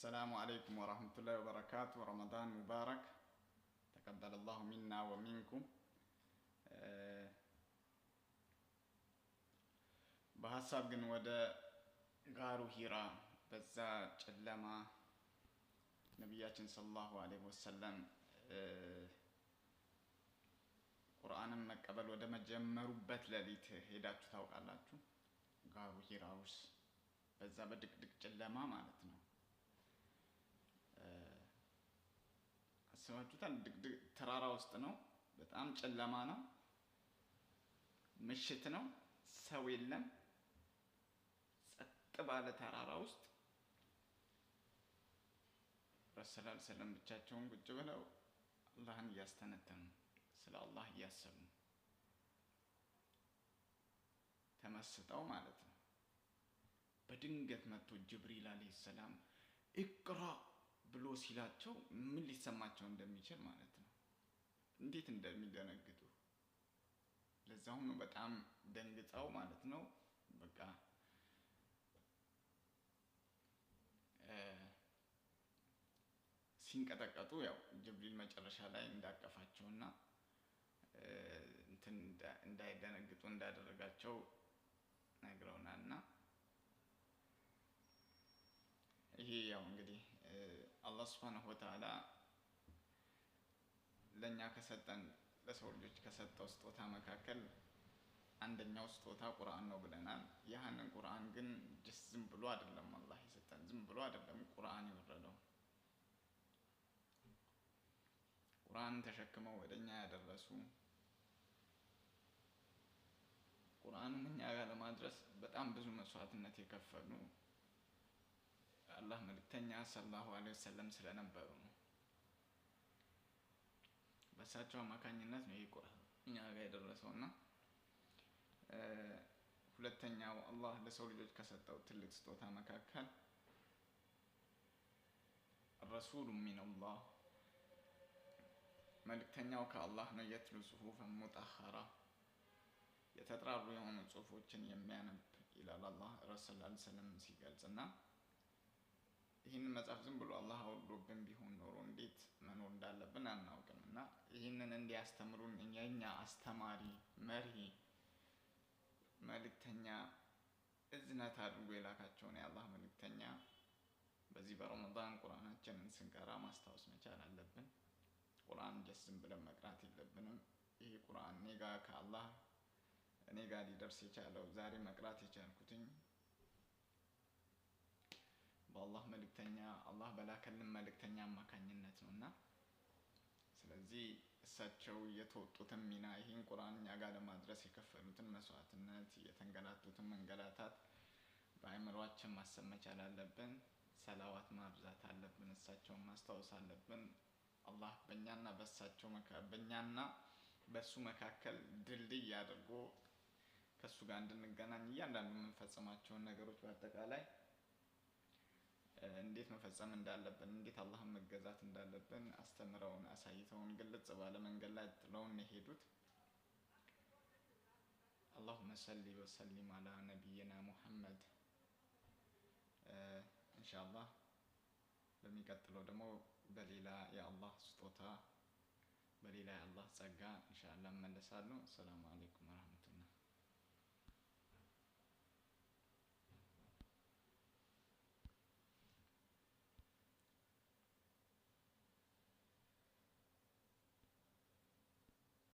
السلام عليكم ورحمة الله وبركاته. رمضان مبارك، تقبل الله منا ومنكم. በሐሳብ ግን ወደ ጋሩ ሂራ በዛ ጨለማ ነብያችን ሰለላሁ ዐለይሂ ወሰለም ቁርአንን መቀበል ወደ መጀመሩበት ሌሊት ሄዳችሁ ታውቃላችሁ? ጋሩ ሂራ ውስጥ በዛ በድቅድቅ ጨለማ ማለት ነው። አስባችሁታል? ድቅድቅ ተራራ ውስጥ ነው። በጣም ጨለማ ነው። ምሽት ነው። ሰው የለም። ጸጥ ባለ ተራራ ውስጥ ረሱል ሰለላሁ ብቻቸውን ቁጭ ብለው አላህን እያስተነተኑ ስለ አላህ እያሰቡ ተመስጠው ማለት ነው። በድንገት መጥቶ ጅብሪል አለይሂ ሰላም ኢቅራ ብሎ ሲላቸው ምን ሊሰማቸው እንደሚችል ማለት ነው። እንዴት እንደሚደነግጡ ለዛው ነው በጣም ደንግጠው ማለት ነው። በቃ ሲንቀጠቀጡ ያው ጅብሪል መጨረሻ ላይ እንዳቀፋቸውና እንትን እንዳይደነግጡ እንዳደረጋቸው ነግረውናልና ይሄ ያው እንግዲህ አላህ Subhanahu Wa Ta'ala ለኛ ከሰጠን ለሰው ልጆች ከሰጠው ስጦታ መካከል አንደኛው ስጦታ ቁርአን ነው ብለናል። ያንን ቁርአን ግን ዝም ብሎ አይደለም አላህ የሰጠን፣ ዝም ብሎ አይደለም ቁርአን የወረደው። ቁርአን ተሸክመው ወደኛ ያደረሱ ቁርአንን እኛ ጋር ለማድረስ በጣም ብዙ መስዋዕትነት የከፈሉ አላህ መልእክተኛ ሰለላሁ ዐለይሂ ወሰለም ስለነበሩ ነው። በሳቸው አማካኝነት ነው ይሄ ቁርአን እኛ ጋር የደረሰውና ሁለተኛው አላህ ለሰው ልጆች ከሰጠው ትልቅ ስጦታ መካከል ረሱሉ ሚነላህ መልእክተኛው ከአላህ ነው። የትሉ ሱሁፈን ሙጠኸራ የተጥራሩ የሆኑ ጽሁፎችን የሚያነብ ይላል አላህ ረሱል ሰለላሁ ሲገልጽና ይህን መጽሐፍ ዝም ብሎ አላህ አውርዶብን ቢሆን ኖሮ እንዴት መኖር እንዳለብን አናውቅም። እና ይህንን እንዲያስተምሩን የኛ አስተማሪ መሪ መልእክተኛ እዝነት አድርጎ የላካቸውን የአላህ መልእክተኛ በዚህ በረመዳን ቁርአናችንን ስንቀራ ማስታወስ መቻል አለብን። ቁርአን ዝም ብለን መቅራት የለብንም። ይሄ ቁርአን እኔ ጋር ሊደርስ የቻለው ዛሬ መቅራት የቻልኩትኝ በአላህ መልእክተኛ አላህ በላከልን መልእክተኛ አማካኝነት ነውና ስለዚህ እሳቸው የተወጡትን ሚና ይሄን ቁርአን እኛ ጋር ለማድረስ የከፈሉትን መስዋዕትነት የተንገላቱትን መንገላታት በአእምሮአችን ማሰብ መቻል አለብን። ሰላዋት ማብዛት አለብን። እሳቸውን ማስታወስ አለብን። አላህ በእኛና በእኛና በሱ መካከል ድልድይ አድርጎ ከሱ ጋር እንድንገናኝ እያንዳንዱ የምንፈጽማቸውን ነገሮች በአጠቃላይ እንዴት መፈጸም እንዳለብን እንዴት አላህን መገዛት እንዳለብን አስተምረውን አሳይተውን ግልጽ ባለ መንገድ ላይ ጥለውን የሄዱት። اللهم صل وسلم على نبينا محمد ኢንሻአላህ በሚቀጥለው ደግሞ በሌላ የአላህ ስጦታ በሌላ የአላህ ጸጋ ኢንሻአላህ መለሳለሁ። ሰላም አለይኩም ወራህመቱላህ